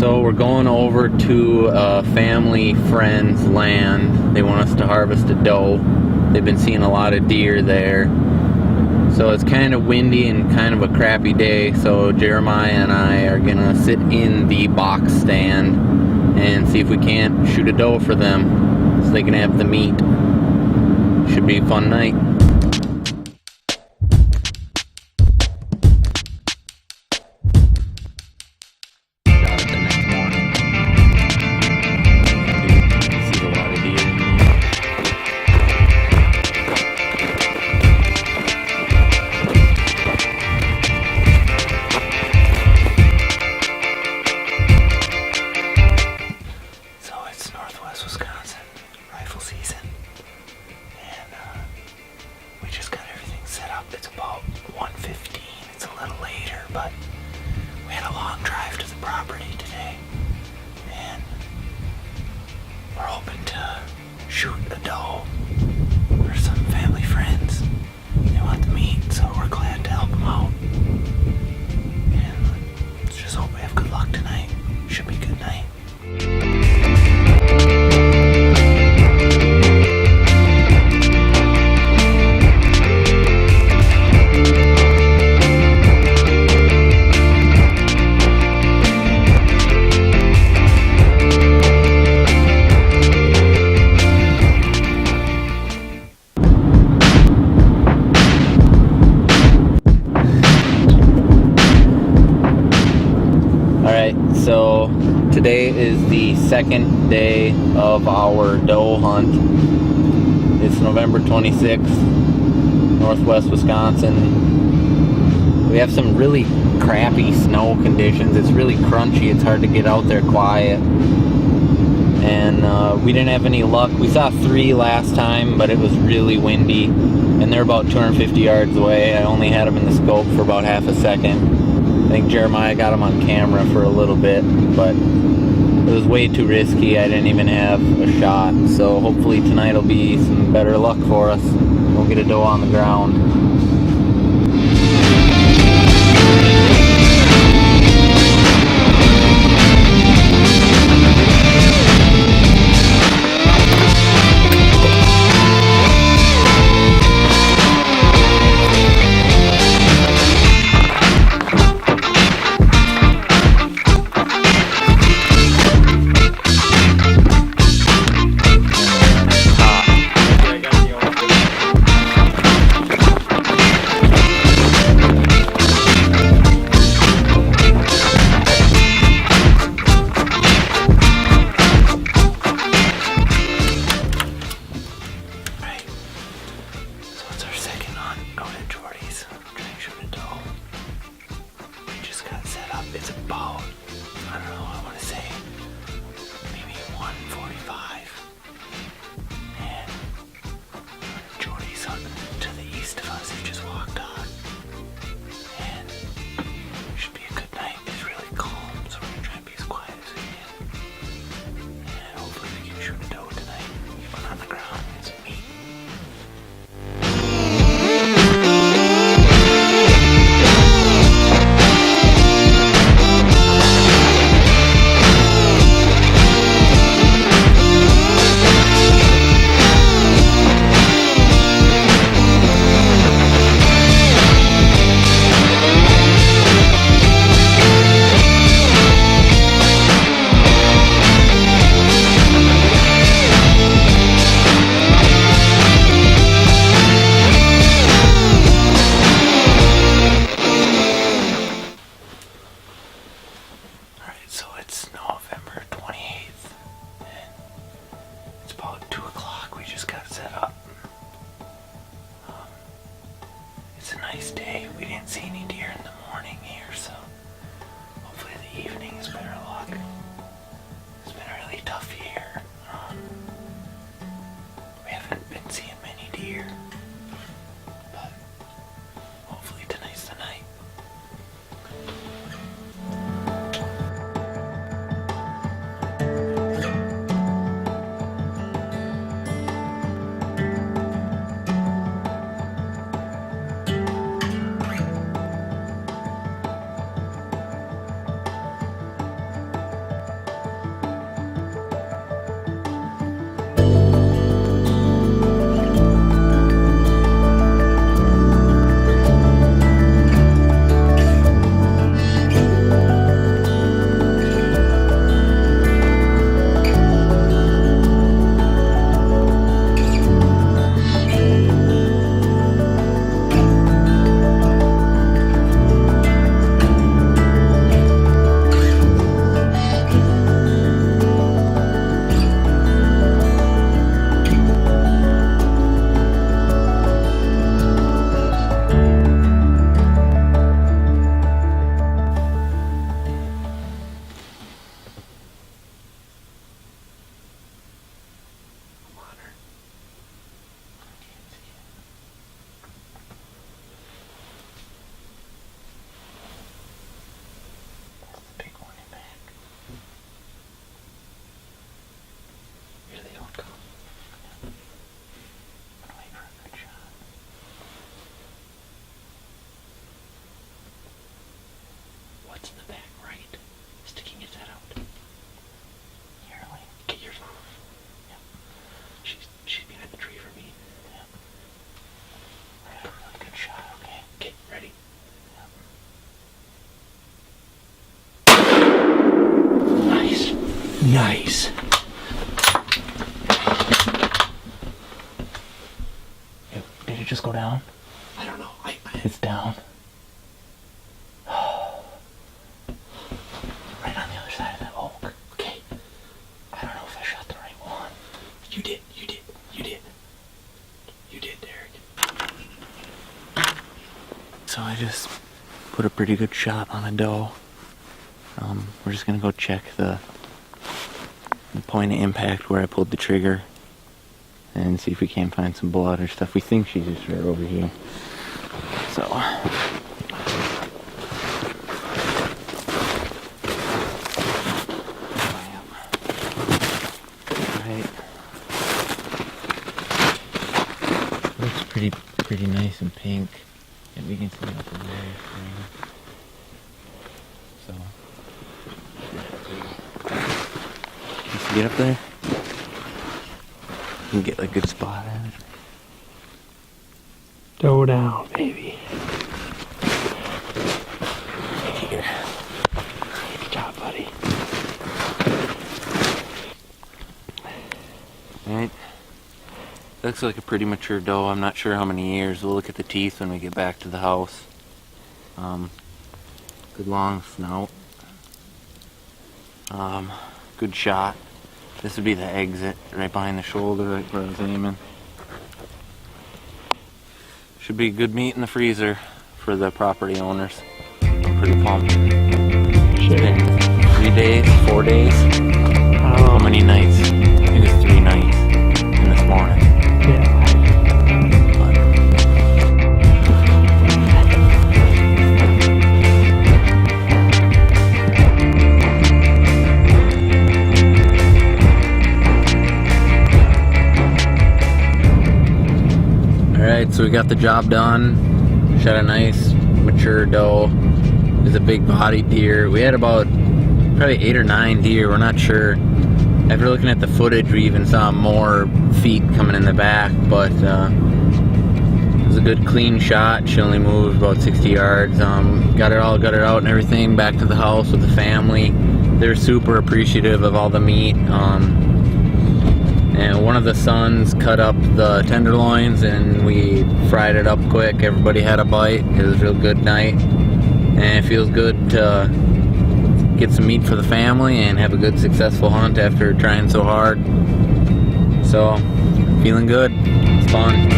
So we're going over to a family friend's land. They want us to harvest a doe. They've been seeing a lot of deer there. So it's kind of windy and kind of a crappy day. So Jeremiah and I are gonna sit in the box stand and see if we can't shoot a doe for them so they can have the meat. Should be a fun night. Wisconsin rifle season, and we just got everything set up. It's about 1:15. It's a little later, but we had a long drive to the property today, and we're hoping to shoot a doe for some family friends. They want the meat, so we're glad to help them out, and let's just hope we have good luck tonight. Should be a good night. So today is the second day of our doe hunt. It's November 26th, Northwest Wisconsin. We have some really crappy snow conditions. It's really crunchy. It's hard to get out there quiet. And we didn't have any luck. We saw 3 last time, but it was really windy. And they're about 250 yards away. I only had them in the scope for about half a second. I think Jeremiah got him on camera for a little bit, but it was way too risky. I didn't even have a shot. So hopefully tonight will be some better luck for us. We'll get a doe on the ground. It's about, I don't know, I want to say maybe 1:45, and Jordy's to the east of us. He just walked on, and it should be a good night. It's really calm, so we're going to try and be as quiet as we can, and hopefully we can shoot a doe tonight, get one on the ground and some meat. what's in the back right? Sticking his head out. Here, Elaine, get yours. Yeah. She's behind the tree for me. Yeah. Alright, really good shot, okay? Okay, ready? Yeah. Nice. Nice. Did it just go down? I don't know. It's down. Right on the other side of that oak. Okay. I don't know if I shot the right one. You did, Derek. So I just put a pretty good shot on a doe. We're just gonna go check the point of impact where I pulled the trigger and see if we can't find some blood or stuff. We think she's just right over here. So looks pretty nice and pink, and we can see it up in there. So can you see it up there? You can get like a good spot at it. Go down, baby. Here. Good job, buddy. Alright. Looks like a pretty mature doe. I'm not sure how many years. We'll look at the teeth when we get back to the house. Good long snout. Good shot. This would be the exit right behind the shoulder, right where I was aiming. Should be good meat in the freezer for the property owners. I'm pretty pumped. It's been 3 days, 4 days. How many nights? I think it was 3 nights. And this morning. Yeah. Alright, so we got the job done. Shot a nice mature doe. It's a big bodied deer. We had about probably 8 or 9 deer, we're not sure. After looking at the footage, we even saw more feet coming in the back, but it was a good clean shot. She only moved about 60 yards. Got it out and everything, back to the house with the family. They're super appreciative of all the meat. And one of the sons cut up the tenderloins and we fried it up quick. Everybody had a bite. It was a real good night. And it feels good to get some meat for the family and have a good successful hunt after trying so hard. So, feeling good. It's fun.